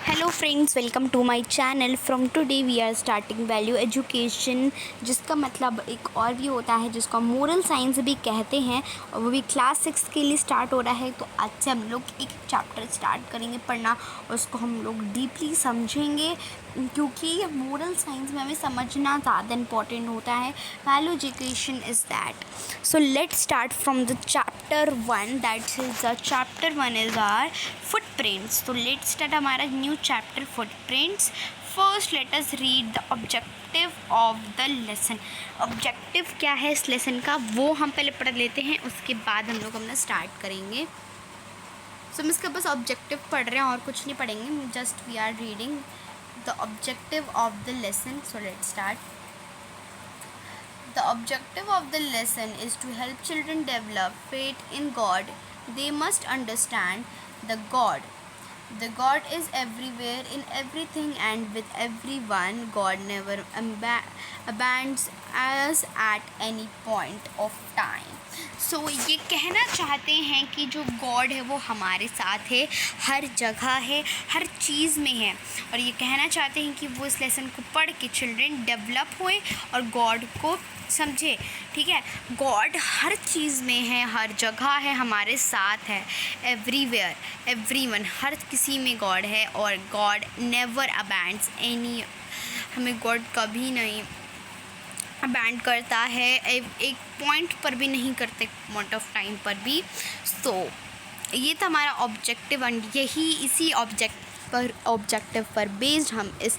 Hello friends, welcome to my channel. From today we are starting value education, जिसका मतलब एक और भी होता है जिसको हम मोरल साइंस भी कहते हैं, और वो भी क्लास 6 के लिए स्टार्ट हो रहा है। तो आज से हम लोग एक चैप्टर स्टार्ट करेंगे पढ़ना और उसको हम लोग डीपली समझेंगे, क्योंकि मोरल साइंस में हमें समझना ज़्यादा इम्पॉर्टेंट होता है। Value education is that. So let's start from the chapter 1, that is the chapter 1 is our footprints. तो लेट्स स्टार्ट हमारा new chapter footprints. First let us read the objective of the lesson. Objective क्या है इस lesson का, वो हम पहले पढ़ लेते हैं, उसके बाद हम लोग अपना स्टार्ट करेंगे। सो हम इसका बस ऑब्जेक्टिव पढ़ रहे हैं और कुछ नहीं पढ़ेंगे, just we are reading the objective of the lesson. So let's start. The objective of the lesson is to help children develop faith in God. They must understand the God. The God is everywhere in everything and with everyone. God never abandons us at any point of time. So ये कहना चाहते हैं कि जो God है वो हमारे साथ है, हर जगह है, हर चीज़ में है। और ये कहना चाहते हैं कि वो इस लेसन को पढ़ के चिल्ड्रन डेवलप हुए और गॉड को समझे। ठीक है, गॉड हर चीज़ में है, हर जगह है, हमारे साथ है, एवरीवेयर, एवरीवन, हर किसी में गॉड है। और गॉड नेवर अबैंड्स एनी, हमें गॉड कभी नहीं अबैंड करता है, एक पॉइंट पर भी नहीं करते, पॉइंट ऑफ टाइम पर भी। सो ये था हमारा ऑब्जेक्टिव, एंड यही इसी ऑब्जेक्टिव पर बेस्ड हम इस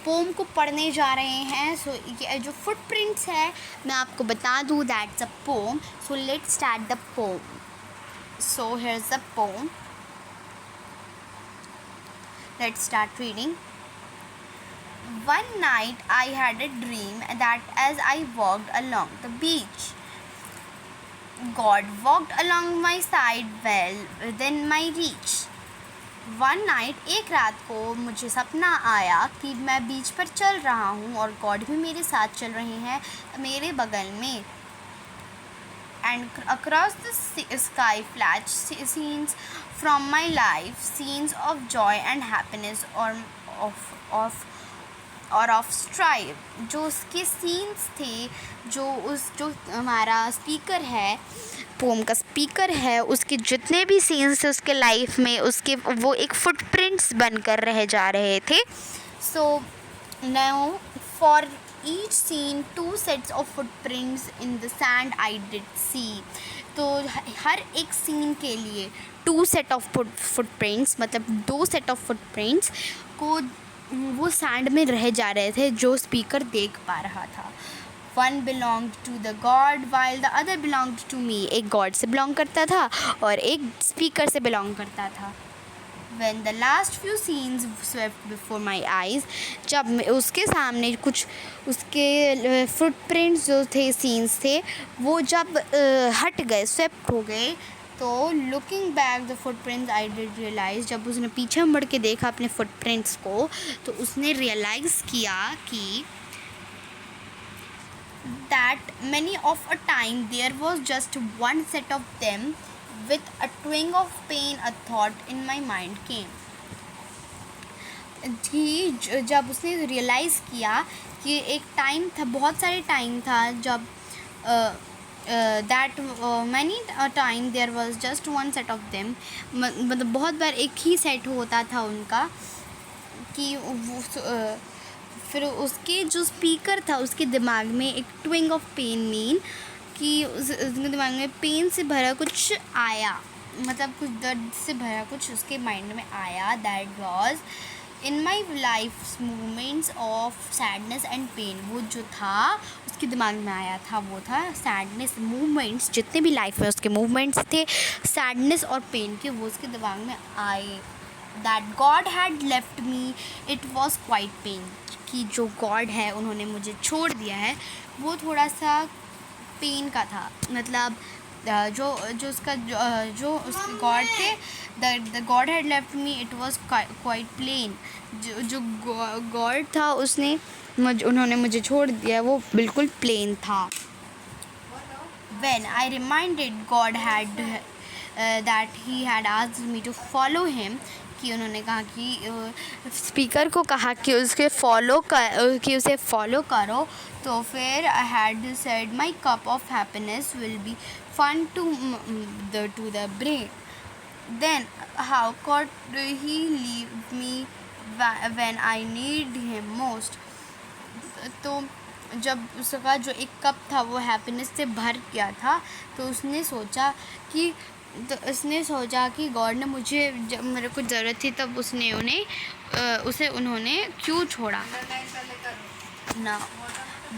पोम को पढ़ने जा रहे हैं। सो ये जो फुटप्रिंट्स है, मैं आपको बता दूँ, that's a poem. So let's start the pome. So here is the pome, let's start reading. One night I had a dream that as I walked along the beach, God walked along my side well within my reach. One night, एक रात को मुझे सपना आया कि मैं बीच पर चल रहा हूँ और गॉड भी मेरे साथ चल रहे हैं, मेरे बगल में। And across the sky flashed scenes from my life, scenes of joy and happiness और ऑफ स्ट्राइव। जो उसके सीन्स थे, जो हमारा स्पीकर है, पोम का स्पीकर है, उसके जितने भी सीन्स थे उसके लाइफ में, उसके वो एक फुटप्रिंट्स बनकर रह जा रहे थे। So now for each scene 2 sets of footprints in the sand I did see. तो हर एक सीन के लिए 2 set of footprints, मतलब 2 set of footprints को वो सैंड में रह जा रहे थे, जो स्पीकर देख पा रहा था। One belonged to the God while the other belonged to me. एक गॉड से बिलोंग करता था और एक स्पीकर से बिलोंग करता था। When the last few scenes swept before my eyes, जब उसके सामने कुछ उसके फुटप्रिंट्स जो थे, सीन्स थे, वो जब हट गए, स्वेप्ट हो गए, तो looking back the footprints I did realise, जब उसने पीछे मुड़ के देखा अपने फुटप्रिंट्स को, तो उसने रियलाइज़ किया कि that many of a time there was just one set of them. With a twinge of pain a thought in my mind came. जब उसने रियलाइज़ किया कि एक टाइम था, बहुत सारे टाइम था जब that many a time there was just one set of them, मतलब बहुत बार एक ही सेट होता था उनका, कि वो फिर उसके जो स्पीकर था उसके दिमाग में एक ट्विंग ऑफ पेन मीन कि उसके दिमाग में पेन से भरा कुछ आया, मतलब कुछ दर्द से भरा कुछ उसके माइंड में आया। That was in my life movements of sadness and pain. वो जो था उसके दिमाग में आया था, वो था सैडनेस मूवमेंट्स, जितने भी लाइफ में उसके मूवमेंट्स थे सैडनेस और पेन के, वो उसके दिमाग में आए। That God had left me, it was quite pain, कि जो गॉड है उन्होंने मुझे छोड़ दिया है, वो थोड़ा सा पेन का था। मतलब जो उसका जो उसके गॉड थे, the God had left me, it was quite plain. जो गॉड था उन्होंने मुझे छोड़ दिया, वो बिल्कुल प्लेन था। When I reminded God had that he had asked me to follow him, कि उन्होंने कहा कि स्पीकर को कहा कि उसे फॉलो करो। तो फिर I had said my cup of happiness will be fun to the brain. Then how could he leave me when I need him most? तो जब उसका जो एक कप था वो हैप्पीनेस से भर गया था, तो उसने सोचा कि गॉड ने मुझे, जब मेरे को ज़रूरत थी तब उन्होंने क्यों छोड़ा ना।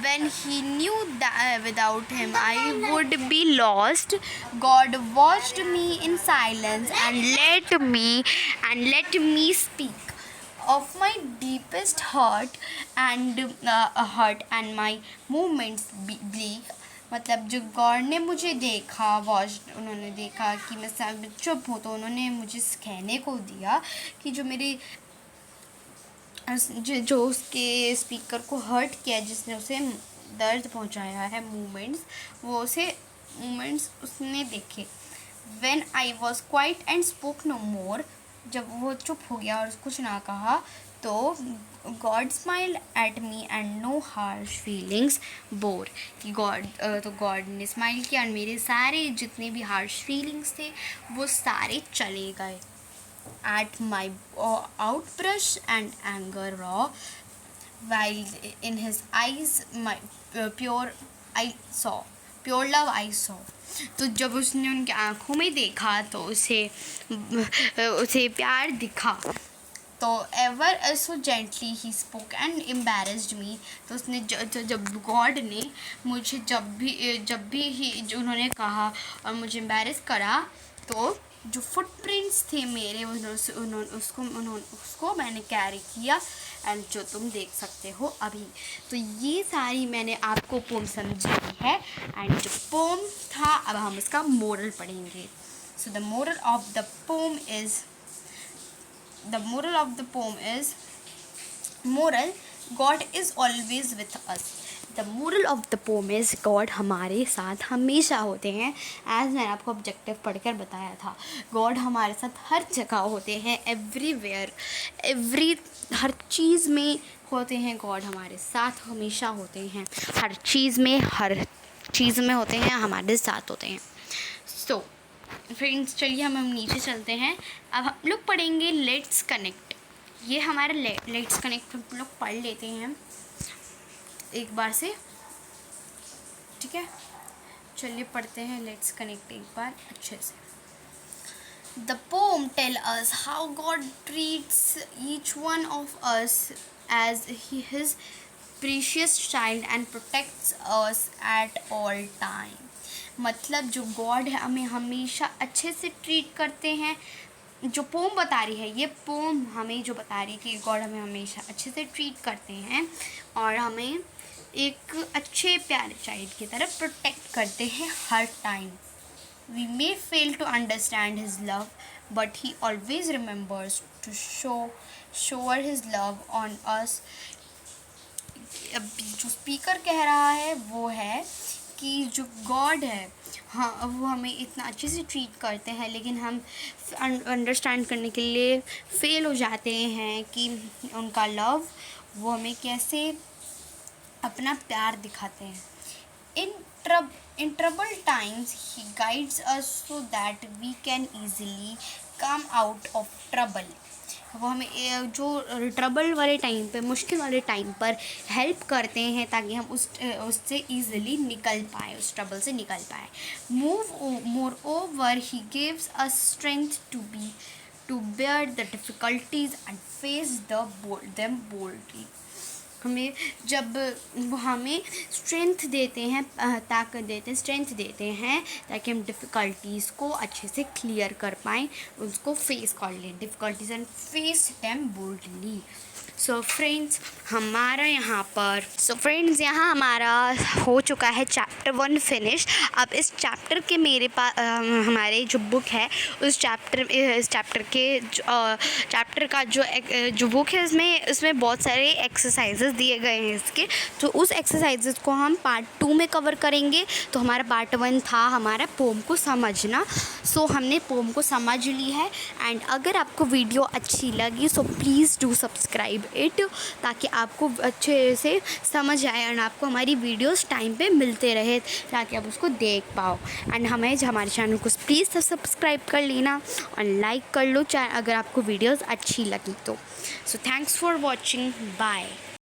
When he knew that without him I would be lost, God watched me in silence and let me speak of my deepest hurt and my moments bleak। मतलब जो गॉड ने मुझे देखा, उन्होंने देखा कि मैं सब चुप हूँ, तो उन्होंने मुझे कहने को दिया कि जो मेरी जो उसके स्पीकर को हर्ट किया, जिसने उसे दर्द पहुंचाया है, मोमेंट्स उसने देखे। When I was quiet and spoke no more, जब वो चुप हो गया और कुछ ना कहा, तो God smiled at me and no harsh feelings bore। कि गॉड ने स्माइल किया और मेरे सारे जितने भी हार्श फीलिंग्स थे वो सारे चले गए। At my outbrush and anger raw, while in his eyes my pure love I saw। तो जब उसने उनकी आँखों में देखा तो उसे प्यार दिखा। तो ever so gently he spoke and embarrassed me। तो उसने जब गॉड ने मुझे जब भी उन्होंने कहा और मुझे एम्बैरेस करा, तो जो फुटप्रिंट्स थे मेरे उसको मैंने कैरी किया, एंड जो तुम देख सकते हो अभी। तो ये सारी मैंने आपको पोम समझाई है, एंड जो पोम था अब हम इसका मोरल पढ़ेंगे। So the moral of the pome is moral, God is always with us. The moral of the pome is God हमारे साथ हमेशा होते हैं। एज मैंने आपको ऑब्जेक्टिव पढ़कर बताया था, गॉड हमारे साथ हर जगह होते हैं, एवरीवेयर, हर चीज़ में होते हैं। गॉड हमारे साथ हमेशा होते हैं, हर चीज़ में होते हैं, हमारे साथ होते हैं। सो फ्रेंड्स, चलिए हम नीचे चलते हैं। अब हम लोग पढ़ेंगे लेट्स कनेक्ट। ये हमारा लेट्स कनेक्ट हम लोग पढ़ लेते हैं एक बार से, ठीक है। चलिए पढ़ते हैं लेट्स कनेक्ट एक बार अच्छे से। The poem tell us how God treats each one of us as his precious child and protects us at all time. मतलब जो गॉड है हमें हमेशा अच्छे से ट्रीट करते हैं। जो पोम बता रही है, ये पोम हमें जो बता रही है कि गॉड हमें हमेशा अच्छे से ट्रीट करते हैं और हमें एक अच्छे प्यारे चाइल्ड की तरह प्रोटेक्ट करते हैं हर time. We may fail to understand his love, but he always remembers to shower his love on us. अब जो स्पीकर कह रहा है वो है कि जो गॉड है, हाँ, वो हमें इतना अच्छे से ट्रीट करते हैं, लेकिन हम अंडरस्टैंड करने के लिए फेल हो जाते हैं कि उनका लव, वो हमें कैसे अपना प्यार दिखाते हैं। In troubled times he guides us so that we can easily come out of trouble। वो हमें जो ट्रबल वाले टाइम पे, मुश्किल वाले टाइम पर हेल्प करते हैं ताकि हम उससे ईज़िली निकल पाए, उस ट्रबल से निकल पाए। Moreover he gives us strength to bear the difficulties and face them boldly. हमें जब वो हमें स्ट्रेंथ देते हैं, ताकत देते हैं, स्ट्रेंथ देते हैं ताकि हम डिफ़िकल्टीज़ को अच्छे से क्लियर कर पाएँ, उसको फेस कर लें, difficulties and face them boldly. So friends यहाँ हमारा हो चुका है चैप्टर 1 फिनिश। अब इस चैप्टर के मेरे पास हमारे जो बुक है उस चैप्टर का जो बुक है उसमें बहुत सारे एक्सरसाइजेज एक्सरसाइजेस दिए गए हैं इसके, तो उस एक्सरसाइजेस को हम पार्ट 2 में कवर करेंगे। तो हमारा पार्ट 1 था हमारा पोम को समझना, सो हमने पोम को समझ ली है। एंड अगर आपको वीडियो अच्छी लगी so please do subscribe it, ताकि आपको अच्छे से समझ आए एंड आपको हमारी वीडियोस टाइम पे मिलते रहे, ताकि आप उसको देख पाओ। एंड हमारे चैनल को प्लीज़ सब्सक्राइब कर लेना और लाइक कर लो अगर आपको वीडियोस अच्छी लगी तो। So thanks for watching, bye.